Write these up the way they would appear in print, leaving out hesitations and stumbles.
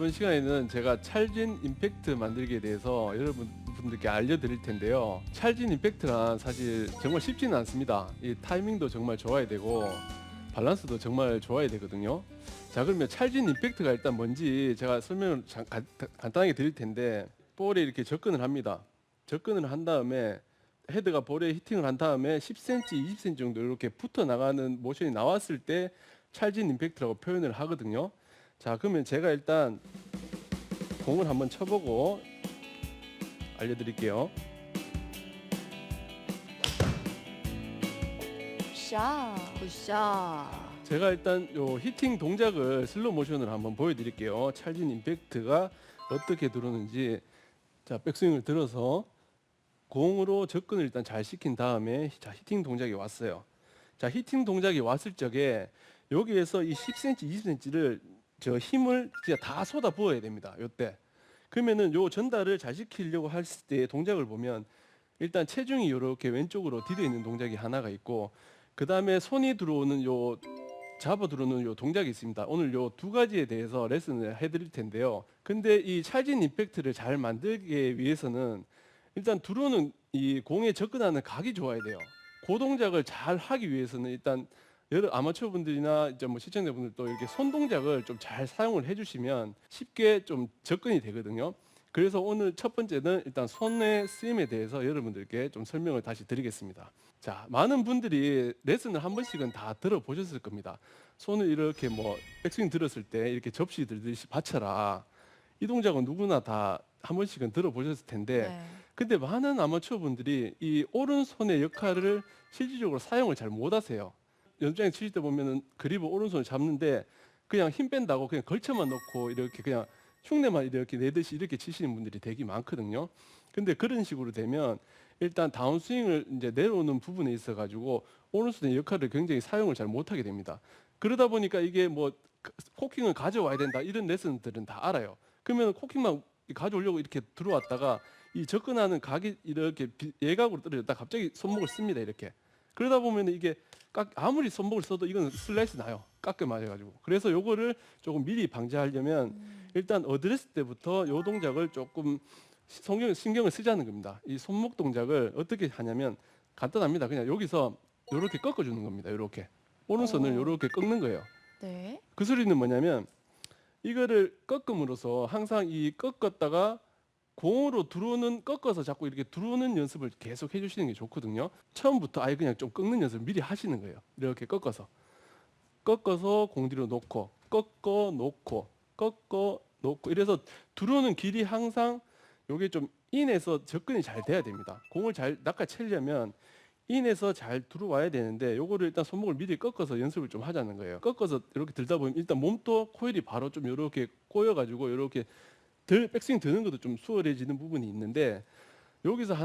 이번 시간에는 제가 찰진 임팩트 만들기에 대해서 여러분들께 알려드릴 텐데요. 찰진 임팩트란 사실 정말 쉽지는 않습니다. 이 타이밍도 정말 좋아야 되고 밸런스도 정말 좋아야 되거든요. 자, 그러면 찰진 임팩트가 일단 뭔지 제가 설명을 간단하게 드릴 텐데, 볼에 이렇게 접근을 합니다. 접근을 한 다음에 헤드가 볼에 히팅을 한 다음에 10cm, 20cm 정도 이렇게 붙어 나가는 모션이 나왔을 때 찰진 임팩트라고 표현을 하거든요. 자, 그러면 제가 일단 공을 한번 쳐보고 알려드릴게요. 굿샷. 굿샷. 제가 일단 요 히팅 동작을 슬로우 모션으로 한번 보여드릴게요. 찰진 임팩트가 어떻게 들어오는지. 자, 백스윙을 들어서 공으로 접근을 일단 잘 시킨 다음에 자, 히팅 동작이 왔어요. 자, 히팅 동작이 왔을 적에 여기에서 이 10cm, 20cm를 저 힘을 진짜 다 쏟아 부어야 됩니다. 요때. 그러면은 요 전달을 잘 시키려고 할 때 동작을 보면 일단 체중이 이렇게 왼쪽으로 디뎌 있는 동작이 하나가 있고, 그 다음에 손이 들어오는 요 잡아 들어오는 요 동작이 있습니다. 오늘 요 두 가지에 대해서 레슨을 해드릴 텐데요. 근데 이 찰진 임팩트를 잘 만들기 위해서는 일단 들어오는 이 공에 접근하는 각이 좋아야 돼요. 그 동작을 잘 하기 위해서는 일단 여러 아마추어 분들이나 이제 뭐 시청자분들도 이렇게 손 동작을 좀 잘 사용을 해주시면 쉽게 좀 접근이 되거든요. 그래서 오늘 첫 번째는 일단 손의 쓰임에 대해서 여러분들께 좀 설명을 다시 드리겠습니다. 자, 많은 분들이 레슨을 한 번씩은 다 들어보셨을 겁니다. 손을 이렇게 뭐 백스윙 들었을 때 이렇게 접시 들듯이 받쳐라. 이 동작은 누구나 다 한 번씩은 들어보셨을 텐데, 네. 근데 많은 아마추어 분들이 이 오른손의 역할을 실질적으로 사용을 잘 못하세요. 연주장에 치실 때 보면은 그립을 오른손을 잡는데 그냥 힘 뺀다고 그냥 걸쳐만 놓고 이렇게 그냥 흉내만 이렇게 내듯이 이렇게 치시는 분들이 되게 많거든요. 근데 그런 식으로 되면 일단 다운스윙을 이제 내려오는 부분에 있어 가지고 오른손의 역할을 굉장히 사용을 잘 못하게 됩니다. 그러다 보니까 이게 뭐 코킹을 가져와야 된다 이런 레슨들은 다 알아요. 그러면 코킹만 가져오려고 이렇게 들어왔다가 이 접근하는 각이 이렇게 예각으로 떨어졌다 갑자기 손목을 씁니다. 이렇게. 그러다 보면 이게 아무리 손목을 써도 이건 슬라이스 나요. 깎여 맞아가지고. 그래서 요거를 조금 미리 방지하려면 일단 어드레스 때부터 요 동작을 조금 신경을 쓰자는 겁니다. 이 손목 동작을 어떻게 하냐면 간단합니다. 그냥 여기서 요렇게 꺾어주는 겁니다. 요렇게. 오른손을 요렇게 꺾는 거예요. 네. 그 소리는 뭐냐면 이거를 꺾음으로써 항상 이 꺾었다가 공으로 들어오는 꺾어서 자꾸 이렇게 들어오는 연습을 계속 해주시는 게 좋거든요. 처음부터 아예 그냥 좀 꺾는 연습을 미리 하시는 거예요. 이렇게 꺾어서 공 뒤로 놓고 꺾어 놓고 꺾어 놓고 이래서 들어오는 길이 항상 요게 좀 인에서 접근이 잘 돼야 됩니다. 공을 잘 낚아채려면 인에서 잘 들어와야 되는데 요거를 일단 손목을 미리 꺾어서 연습을 좀 하자는 거예요. 꺾어서 이렇게 들다 보면 일단 몸도 코일이 바로 좀 이렇게 꼬여가지고 이렇게 백스윙 드는 것도 좀 수월해지는 부분이 있는데, 여기서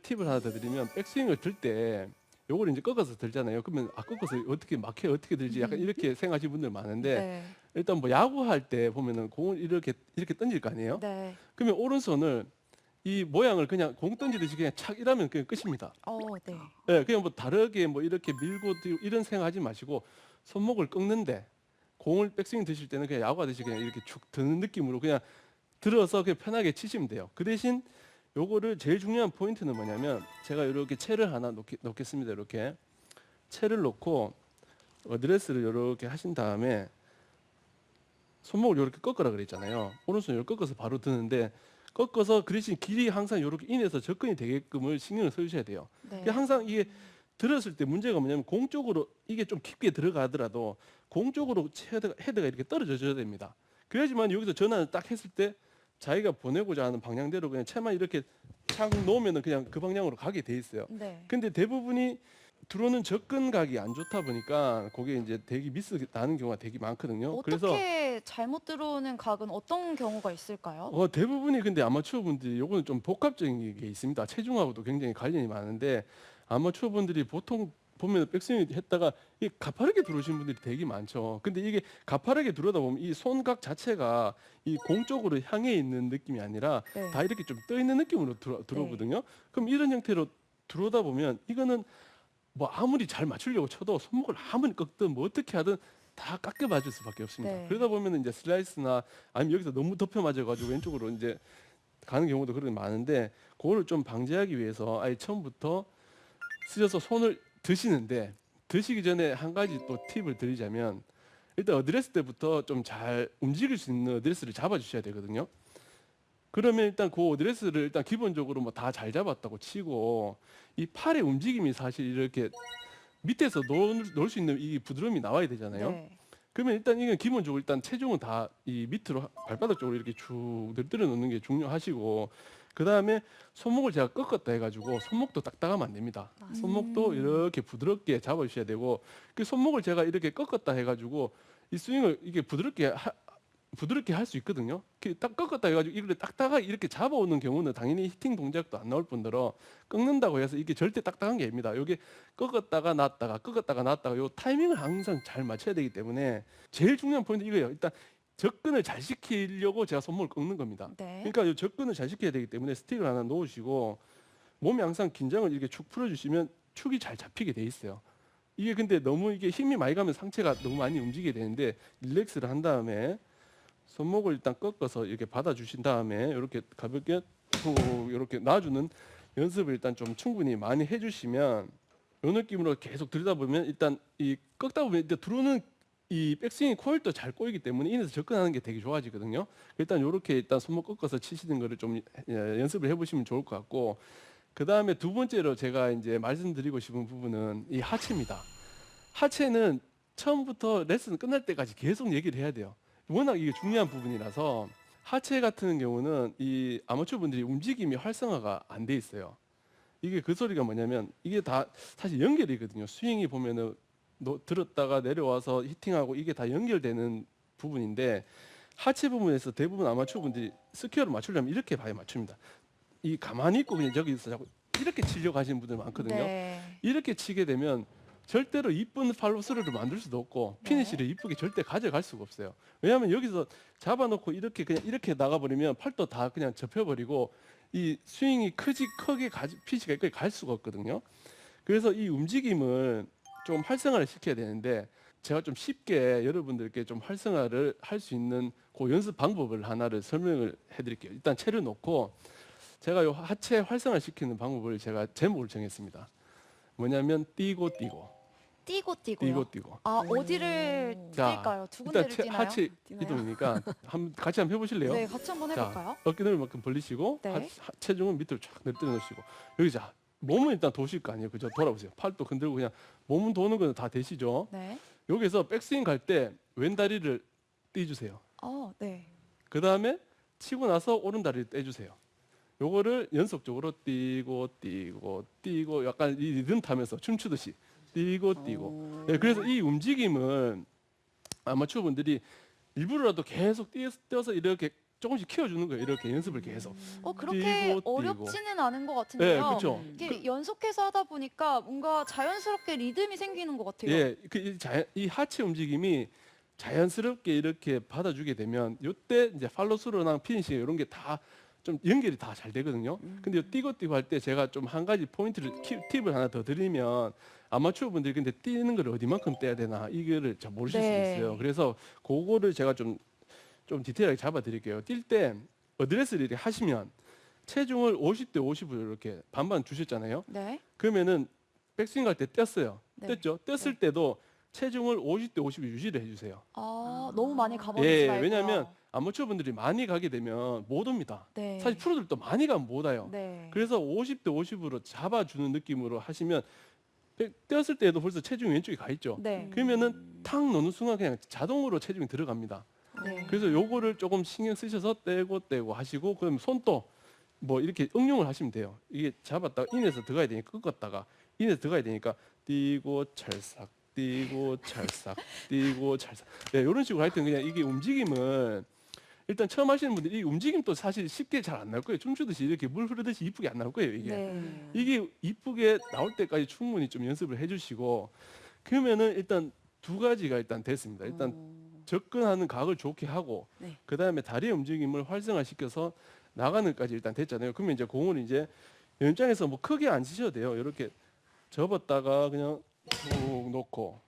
팁을 하나 더 드리면 백스윙을 들 때 요걸 이제 꺾어서 들잖아요. 그러면 꺾어서 어떻게 막혀 어떻게 들지 약간 이렇게 생각하시는 분들 많은데, 네. 일단 뭐 야구할 때 보면은 공을 이렇게 던질 거 아니에요. 네. 그러면 오른손을 이 모양을 그냥 공 던지듯이 그냥 착 이러면 그냥 끝입니다. 네. 예, 그냥 뭐 다르게 뭐 이렇게 밀고 이런 생각하지 마시고 손목을 꺾는데 공을 백스윙 드실 때는 그냥 야구하듯이 그냥 이렇게 축 드는 느낌으로 그냥 들어서 그냥 편하게 치시면 돼요. 그 대신 요거를 제일 중요한 포인트는 뭐냐면 제가 이렇게 채를 하나 놓겠습니다. 이렇게 채를 놓고 어드레스를 이렇게 하신 다음에 손목을 이렇게 꺾으라 그랬잖아요. 오른손 이렇게 꺾어서 바로 드는데 꺾어서 그 대신 길이 항상 이렇게 인해서 접근이 되게끔을 신경을 써주셔야 돼요. 네. 항상 이게 들었을 때 문제가 뭐냐면 공 쪽으로 이게 좀 깊게 들어가더라도 공 쪽으로 헤드가 이렇게 떨어져야 됩니다. 그래야지만 여기서 전환을 딱 했을 때 자기가 보내고자 하는 방향대로 그냥 채만 이렇게 착 놓으면은 그냥 그 방향으로 가게 돼 있어요. 네. 근데 대부분이 들어오는 접근각이 안 좋다 보니까 그게 이제 되게 미스 나는 경우가 되게 많거든요. 그래서 어떻게 잘못 들어오는 각은 어떤 경우가 있을까요? 대부분이 근데 아마추어 분들이 요거는 좀 복합적인 게 있습니다. 체중하고도 굉장히 관련이 많은데 아마추어 분들이 보통 보면 백스윙 했다가 이 가파르게 들어오시는 분들이 되게 많죠. 근데 이게 가파르게 들어오다 보면 이 손각 자체가 이 공 쪽으로 향해 있는 느낌이 아니라 네. 다 이렇게 좀 떠 있는 느낌으로 들어오거든요. 그럼 이런 형태로 들어오다 보면 이거는 뭐 아무리 잘 맞추려고 쳐도 손목을 아무리 꺾든 뭐 어떻게 하든 다 깎여 맞을 수밖에 없습니다. 네. 그러다 보면 이제 슬라이스나 아니면 여기서 너무 덮여 맞아가지고 왼쪽으로 이제 가는 경우도 그렇게 많은데 그거를 좀 방지하기 위해서 아예 처음부터 쓰셔서 손을 드시는데 드시기 전에 한 가지 또 팁을 드리자면 일단 어드레스 때부터 좀 잘 움직일 수 있는 어드레스를 잡아주셔야 되거든요. 그러면 일단 그 어드레스를 일단 기본적으로 뭐 다 잘 잡았다고 치고 이 팔의 움직임이 사실 이렇게 밑에서 놓을 수 있는 이 부드러움이 나와야 되잖아요. 네. 그러면 일단 이건 기본적으로 일단 체중은 다 이 밑으로 발바닥 쪽으로 이렇게 쭉 늘뜨려 놓는 게 중요하시고 그 다음에 손목을 제가 꺾었다 해가지고 손목도 딱딱하면 안 됩니다. 손목도 이렇게 부드럽게 잡아주셔야 되고 그 손목을 제가 이렇게 꺾었다 해가지고 이 스윙을 이게 부드럽게 할 수 있거든요. 딱 꺾었다 해가지고 이걸 딱딱하게 이렇게 잡아오는 경우는 당연히 히팅 동작도 안 나올 뿐더러 꺾는다고 해서 이게 절대 딱딱한 게 아닙니다. 이게 꺾었다가 놨다가 요 타이밍을 항상 잘 맞춰야 되기 때문에 제일 중요한 포인트 이거예요. 일단 접근을 잘 시키려고 제가 손목을 꺾는 겁니다. 네. 그러니까 이 접근을 잘 시켜야 되기 때문에 스틱을 하나 놓으시고 몸이 항상 긴장을 이렇게 축 풀어주시면 축이 잘 잡히게 돼 있어요. 이게 근데 너무 이게 힘이 많이 가면 상체가 너무 많이 움직이게 되는데 릴렉스를 한 다음에 손목을 일단 꺾어서 이렇게 받아주신 다음에 이렇게 가볍게 툭 이렇게 놔주는 연습을 일단 좀 충분히 많이 해주시면 이 느낌으로 계속 들다 보면 일단 이 꺾다 보면 일단 들어오는 이 백스윙 코일도 잘 꼬이기 때문에 인에서 접근하는 게 되게 좋아지거든요. 일단 이렇게 일단 손목 꺾어서 치시는 거를 좀 연습을 해보시면 좋을 것 같고 그 다음에 두 번째로 제가 이제 말씀드리고 싶은 부분은 이 하체입니다. 하체는 처음부터 레슨 끝날 때까지 계속 얘기를 해야 돼요. 워낙 이게 중요한 부분이라서 하체 같은 경우는 이 아마추어 분들이 움직임이 활성화가 안 돼 있어요. 이게 그 소리가 뭐냐면 이게 다 사실 연결이거든요. 스윙이 보면은 들었다가 내려와서 히팅하고 이게 다 연결되는 부분인데 하체 부분에서 대부분 아마추어 분들이 스퀘어를 맞추려면 이렇게 봐야 맞춥니다. 이 가만히 있고 그냥 저기서 자꾸 이렇게 치려고 하시는 분들 많거든요. 네. 이렇게 치게 되면 절대로 이쁜 팔로스루를 만들 수도 없고 네. 피니시를 이쁘게 절대 가져갈 수가 없어요. 왜냐하면 여기서 잡아놓고 이렇게 그냥 이렇게 나가버리면 팔도 다 그냥 접혀버리고 이 스윙이 크게 피치가 여기까지 갈 수가 없거든요. 그래서 이 움직임을 좀 활성화를 시켜야 되는데 제가 좀 쉽게 여러분들께 좀 활성화를 할 수 있는 그 연습 방법을 하나를 설명을 해드릴게요. 일단 채를 놓고 제가 요 하체 활성화 시키는 방법을 제가 제목을 정했습니다. 뭐냐면 뛰고 뛰고. 아, 어디를 자, 뛸까요? 두 일단 군데를 뛰나요? 하체 뛰나요? 이동이니까 같이 한번 해보실래요? 네, 같이 한번 해볼까요? 자, 어깨 넓은 만큼 벌리시고 네. 체중은 밑으로 쫙 내려뜨려 놓으시고 여기 자 몸은 일단 도실 거 아니에요, 그죠? 돌아보세요. 팔도 흔들고 그냥 몸은 도는 건 다 되시죠? 네. 여기서 백스윙 갈 때 왼다리를 띄주세요. 네. 그 다음에 치고 나서 오른 다리를 떼주세요. 요거를 연속적으로 뛰고 약간 이 리듬 타면서 춤추듯이 뛰고. 네, 그래서 이 움직임은 아마추어 분들이 일부러라도 계속 뛰어서 이렇게 조금씩 키워주는 거예요. 이렇게 연습을 계속. 그렇게 뛰고. 어렵지는 않은 것 네, 같은데요. 그렇죠. 이게 연속해서 하다 보니까 뭔가 자연스럽게 리듬이 생기는 것 같아요. 예, 이 하체 움직임이 자연스럽게 이렇게 받아주게 되면 이때 이제 팔로스루랑 피니시 이런 게 다 좀 연결이 다 잘 되거든요. 근데 뛰고 할 때 제가 좀 한 가지 포인트를 팁을 하나 더 드리면 아마추어 분들이 근데 뛰는 걸 어디만큼 떼야 되나 이거를 잘 모르실 네. 수 있어요. 그래서 그거를 제가 좀 디테일하게 잡아 드릴게요. 뛸 때 어드레스를 이렇게 하시면 체중을 50대 50으로 이렇게 반반 주셨잖아요. 네. 그러면은 백스윙 갈 때 뗐어요. 네. 뗐죠. 뗐을 때도 체중을 50대 50을 유지를 해주세요. 너무 많이 가버리지 예, 말고요. 왜냐하면 아마추어 분들이 많이 가게 되면 못 옵니다. 네. 사실 프로들도 많이 가면 못 와요. 네. 그래서 50대 50으로 잡아주는 느낌으로 하시면 뗐을 때도 벌써 체중이 왼쪽에 가 있죠. 네. 그러면은 탁 놓는 순간 그냥 자동으로 체중이 들어갑니다. 네. 그래서 요거를 조금 신경 쓰셔서 떼고 하시고 그럼 손도 뭐 이렇게 응용을 하시면 돼요. 이게 잡았다가 인에서 들어가야 되니까 꺾었다가 인에서 들어가야 되니까 뛰고 찰싹 뛰고 찰싹 네, 이런 식으로 할 때 그냥 이게 움직임은 일단 처음 하시는 분들이 이 움직임도 사실 쉽게 잘 안 나올 거예요. 춤추듯이 이렇게 물 흐르듯이 이쁘게 안 나올 거예요. 이게 네. 이게 이쁘게 나올 때까지 충분히 좀 연습을 해주시고 그러면은 일단 두 가지가 일단 됐습니다. 일단 접근하는 각을 좋게 하고 네. 그 다음에 다리의 움직임을 활성화시켜서 나가는까지 일단 됐잖아요. 그러면 이제 공을 이제 연장해서 뭐 크게 안 치셔도 돼요. 이렇게 접었다가 그냥 쭉 놓고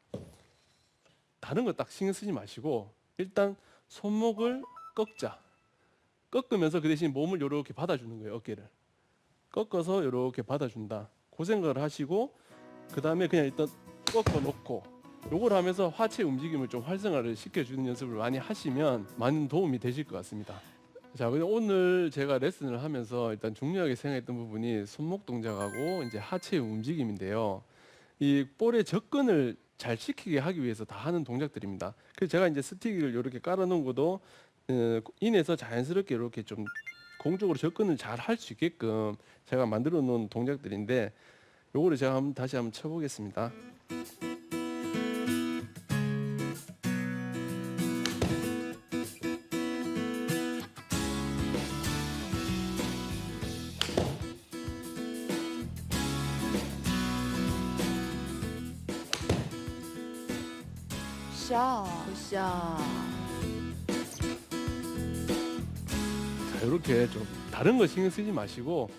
다른 거 딱 신경 쓰지 마시고 일단 손목을 꺾자. 꺾으면서 그 대신 몸을 이렇게 받아주는 거예요. 어깨를 꺾어서 이렇게 받아준다. 그 생각을 하시고 그 다음에 그냥 일단 꺾어 놓고 요걸 하면서 하체 움직임을 좀 활성화를 시켜주는 연습을 많이 하시면 많은 도움이 되실 것 같습니다. 자, 그럼 오늘 제가 레슨을 하면서 일단 중요하게 생각했던 부분이 손목 동작하고 이제 하체의 움직임인데요. 이 볼의 접근을 잘 시키게 하기 위해서 다 하는 동작들입니다. 그래서 제가 이제 스틱을 이렇게 깔아놓은 것도 인에서 자연스럽게 이렇게 좀 공쪽으로 접근을 잘 할 수 있게끔 제가 만들어 놓은 동작들인데 요거를 제가 다시 한번 쳐보겠습니다. 샤. 굿샷. 자, 이렇게 좀 다른 거 신경 쓰지 마시고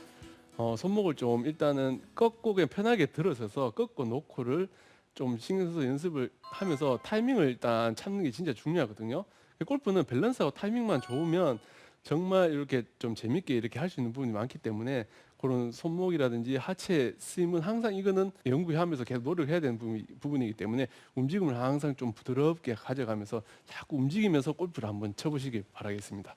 손목을 좀 일단은 꺾고 그냥 편하게 들어서서 꺾고 놓고를 좀 신경 써서 연습을 하면서 타이밍을 일단 찾는 게 진짜 중요하거든요. 골프는 밸런스하고 타이밍만 좋으면 정말 이렇게 좀 재밌게 이렇게 할 수 있는 부분이 많기 때문에 그런 손목이라든지 하체 쓰임은 항상 이거는 연구하면서 계속 노력해야 되는 부분이기 때문에 움직임을 항상 좀 부드럽게 가져가면서 자꾸 움직이면서 골프를 한번 쳐보시길 바라겠습니다.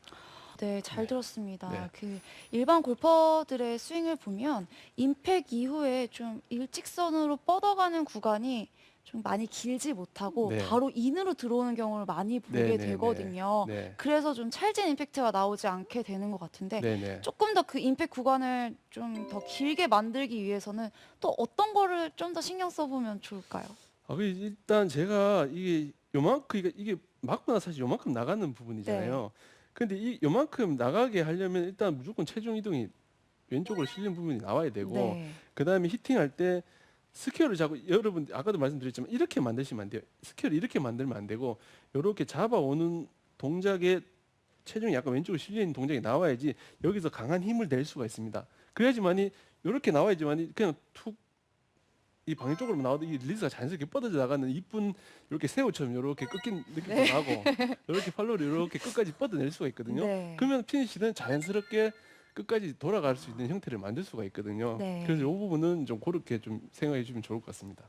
네, 잘 네. 들었습니다. 네. 그 일반 골퍼들의 스윙을 보면 임팩 이후에 좀 일직선으로 뻗어가는 구간이 좀 많이 길지 못하고 네. 바로 인으로 들어오는 경우를 많이 보게 네, 네, 되거든요. 네. 그래서 좀 찰진 임팩트가 나오지 않게 되는 것 같은데 네네. 조금 더 그 임팩 구간을 좀 더 길게 만들기 위해서는 또 어떤 거를 좀 더 신경 써보면 좋을까요? 일단 제가 이게 요만큼 이게 맞고 나서 사실 요만큼 나가는 부분이잖아요. 근데 이 요만큼 나가게 하려면 일단 무조건 체중 이동이 왼쪽으로 실리는 부분이 나와야 되고 네. 그다음에 히팅할 때 스퀘어를 자꾸 여러분 아까도 말씀드렸지만 이렇게 만드시면 안 돼요. 스퀘어를 이렇게 만들면 안 되고 요렇게 잡아오는 동작에 체중이 약간 왼쪽으로 실려 있는 동작이 나와야지 여기서 강한 힘을 낼 수가 있습니다. 그래야지만이 요렇게 나와야지만이 그냥 툭 이 방향 쪽으로 나와도 이 릴리스가 자연스럽게 뻗어져 나가는 이쁜 이렇게 새우처럼 이렇게 꺾인 느낌도 나고 이렇게 팔로를 이렇게 끝까지 뻗어낼 수가 있거든요. 네. 그러면 피니시는 자연스럽게 끝까지 돌아갈 수 있는 형태를 만들 수가 있거든요. 네. 그래서 이 부분은 좀 그렇게 좀 생각해 주면 좋을 것 같습니다.